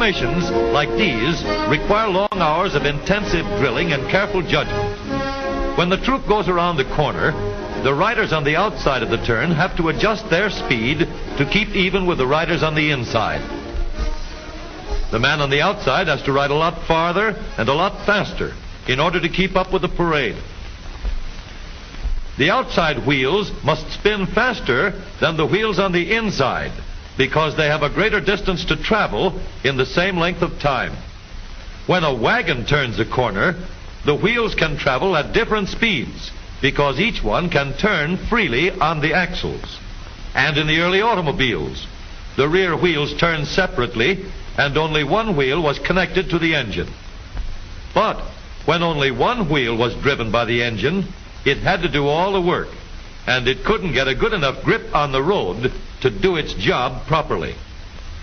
Formations like these require long hours of intensive drilling and careful judgment. When the troop goes around the corner, the riders on the outside of the turn have to adjust their speed to keep even with the riders on the inside. The man on the outside has to ride a lot farther and a lot faster in order to keep up with the parade. The outside wheels must spin faster than the wheels on the inside because they have a greater distance to travel in the same length of time. When a wagon turns a corner, the wheels can travel at different speeds because each one can turn freely on the axles. And in the early automobiles, the rear wheels turned separately and only one wheel was connected to the engine. But when only one wheel was driven by the engine, it had to do all the work, and it couldn't get a good enough grip on the road to do its job properly.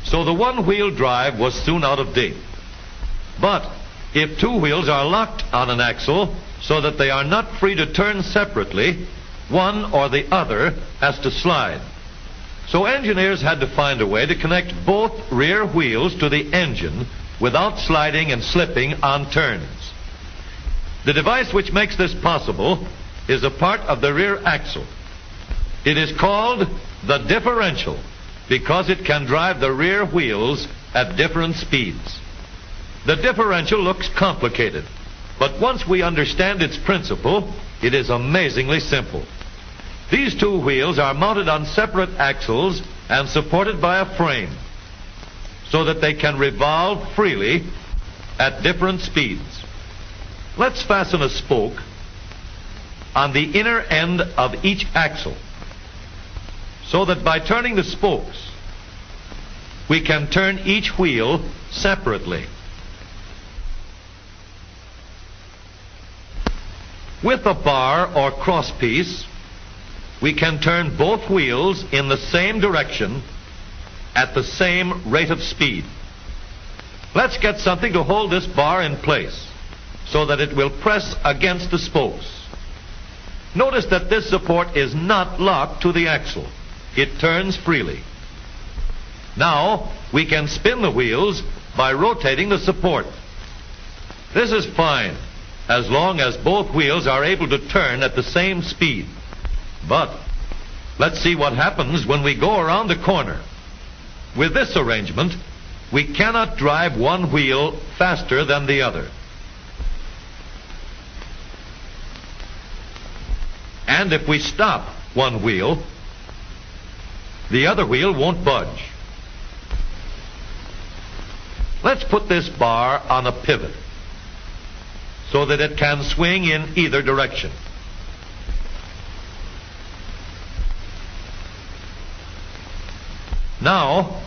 So the one-wheel drive was soon out of date. But if two wheels are locked on an axle so that they are not free to turn separately, one or the other has to slide. So engineers had to find a way to connect both rear wheels to the engine without sliding and slipping on turns. The device which makes this possible is a part of the rear axle. It is called the differential because it can drive the rear wheels at different speeds. The differential looks complicated, but once we understand its principle, it is amazingly simple. These two wheels are mounted on separate axles and supported by a frame so that they can revolve freely at different speeds. Let's fasten a spoke on the inner end of each axle so that by turning the spokes, we can turn each wheel separately. With a bar or crosspiece, we can turn both wheels in the same direction at the same rate of speed. Let's get something to hold this bar in place so that it will press against the spokes. Notice that this support is not locked to the axle. It turns freely. Now we can spin the wheels by rotating the support. This is fine as long as both wheels are able to turn at the same speed. But let's see what happens when we go around the corner. With this arrangement, we cannot drive one wheel faster than the other. And if we stop one wheel, the other wheel won't budge. Let's put this bar on a pivot so that it can swing in either direction. Now,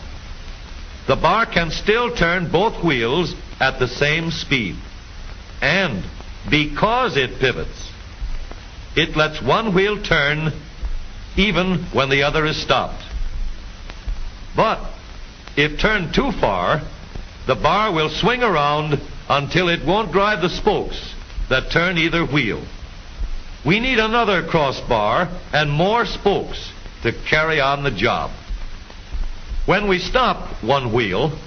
the bar can still turn both wheels at the same speed. And because it pivots, it lets one wheel turn even when the other is stopped. But if turned too far, the bar will swing around until it won't drive the spokes that turn either wheel. We need another crossbar and more spokes to carry on the job. When we stop one wheel,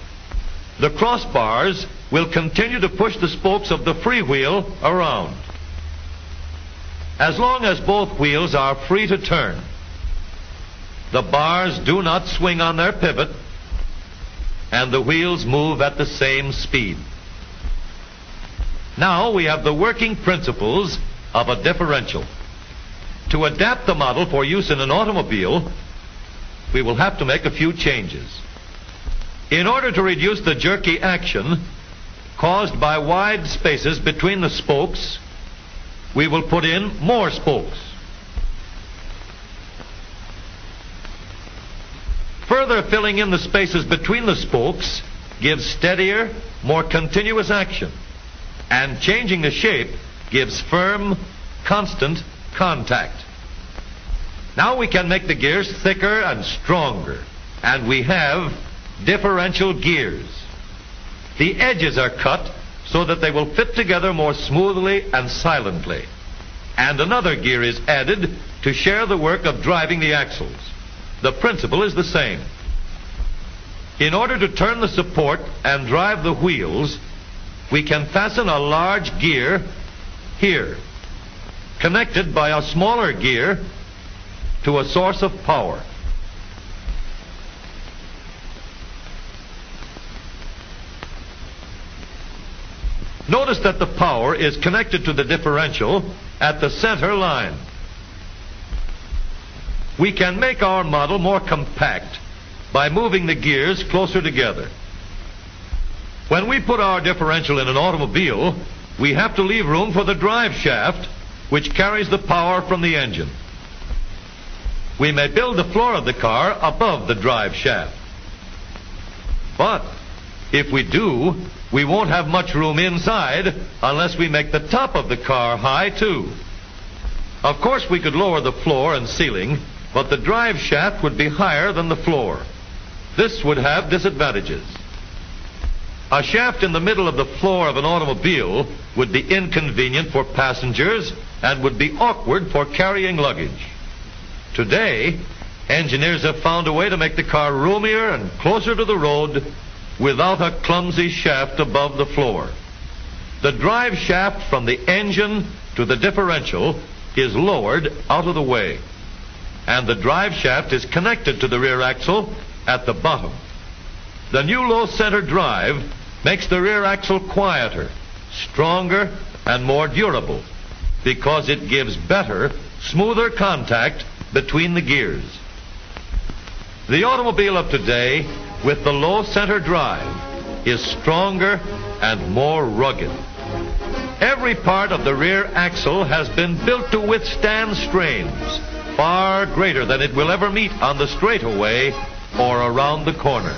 the crossbars will continue to push the spokes of the free wheel around. As long as both wheels are free to turn, the bars do not swing on their pivot, and the wheels move at the same speed. Now we have the working principles of a differential. To adapt the model for use in an automobile, we will have to make a few changes. In order to reduce the jerky action caused by wide spaces between the spokes, we will put in more spokes. Further filling in the spaces between the spokes gives steadier, more continuous action, and changing the shape gives firm, constant contact. Now we can make the gears thicker and stronger, and we have differential gears. The edges are cut so that they will fit together more smoothly and silently. And another gear is added to share the work of driving the axles. The principle is the same. In order to turn the support and drive the wheels, we can fasten a large gear here, connected by a smaller gear to a source of power. Notice that the power is connected to the differential at the center line. We can make our model more compact by moving the gears closer together. When we put our differential in an automobile, we have to leave room for the drive shaft, which carries the power from the engine. We may build the floor of the car above the drive shaft. But if we do, we won't have much room inside unless we make the top of the car high too. Of course, we could lower the floor and ceiling, but the drive shaft would be higher than the floor. This would have disadvantages. A shaft in the middle of the floor of an automobile would be inconvenient for passengers and would be awkward for carrying luggage. Today, engineers have found a way to make the car roomier and closer to the road without a clumsy shaft above the floor. The drive shaft from the engine to the differential is lowered out of the way, and the drive shaft is connected to the rear axle at the bottom. The new low center drive makes the rear axle quieter, stronger, and more durable because it gives better, smoother contact between the gears. The automobile of today with the low center drive is stronger and more rugged. Every part of the rear axle has been built to withstand strains far greater than it will ever meet on the straightaway or around the corner.